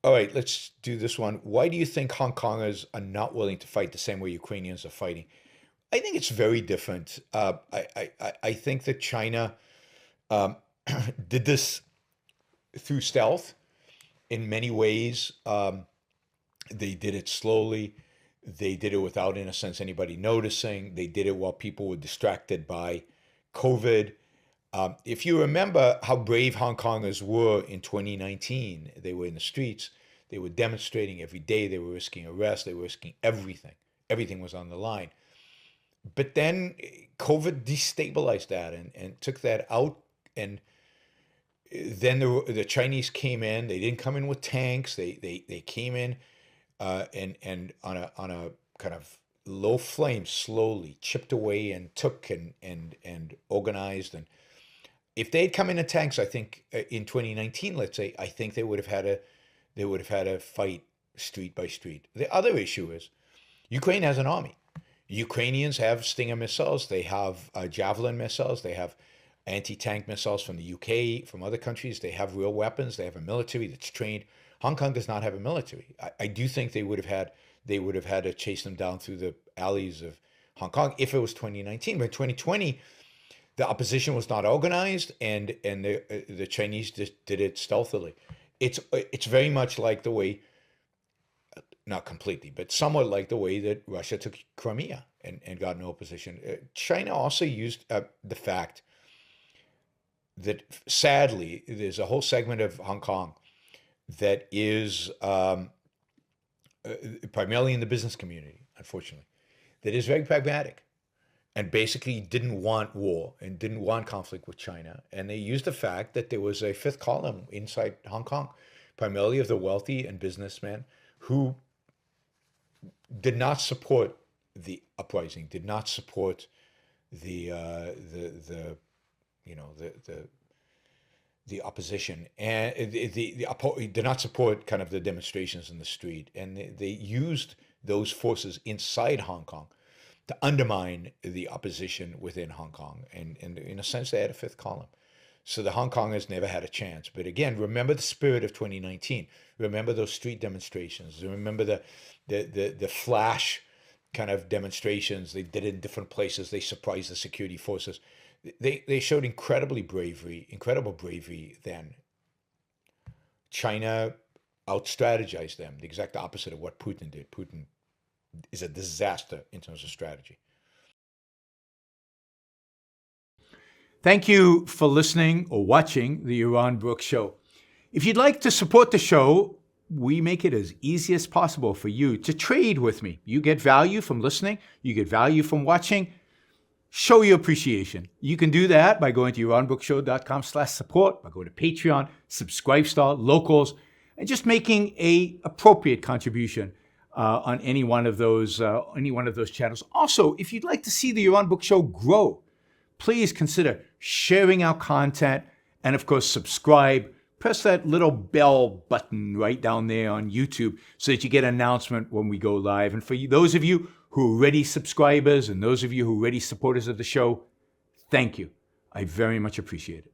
All right, let's do this one. Why do you think Hong Kongers are not willing to fight the same way Ukrainians are fighting? I think it's very different. I think that China um, did this through stealth in many ways. They did it slowly. They did it without, in a sense, anybody noticing. They did it while people were distracted by COVID. If you remember how brave Hong Kongers were in 2019, they were in the streets, they were demonstrating every day, they were risking arrest, they were risking everything. Everything was on the line. But then COVID destabilized that and took that out. And then the Chinese came in. They didn't come in with tanks. They came in and on a kind of low flame, slowly chipped away and took and organized. And if they had come in tanks, I think in 2019, let's say, I think they would have had a fight street by street. The other issue is Ukraine has an army. Ukrainians have Stinger missiles. They have Javelin missiles. They have anti-tank missiles from the UK, from other countries. They have real weapons. They have a military that's trained. Hong Kong does not have a military. I do think they would have had to chase them down through the alleys of Hong Kong if it was 2019. But in 2020, the opposition was not organized, and the Chinese just did it stealthily. It's very much like the way, not completely, but somewhat like the way that Russia took Crimea and got no opposition. China also used the fact that sadly there's a whole segment of Hong Kong that is primarily in the business community, unfortunately, that is very pragmatic and basically didn't want war and didn't want conflict with China. And they used the fact that there was a fifth column inside Hong Kong, primarily of the wealthy and businessmen who did not support the uprising, did not support the the opposition, and did not support kind of the demonstrations in the street, and they used those forces inside Hong Kong to undermine the opposition within Hong Kong, and in a sense they had a fifth column. So the Hong Kongers never had a chance. But again, remember the spirit of 2019. Remember those street demonstrations. Remember the flash kind of demonstrations. They did it in different places. They surprised the security forces. They showed incredible bravery then. China out-strategized them, the exact opposite of what Putin did. Putin is a disaster in terms of strategy. Thank you for listening or watching the Yaron Brooks Show. If you'd like to support the show, we make it as easy as possible for you to trade with me. You get value from listening. You get value from watching. Show your appreciation. You can do that by going to yaronbrookshow.com/support, by going to Patreon, Subscribestar, Locals, and just making a appropriate contribution on any one of those channels. Also, if you'd like to see the Yaron Brooks Show grow, please consider sharing our content and, of course, subscribe. Press that little bell button right down there on YouTube so that you get an announcement when we go live. And for those of you who are already subscribers and those of you who are already supporters of the show, thank you. I very much appreciate it.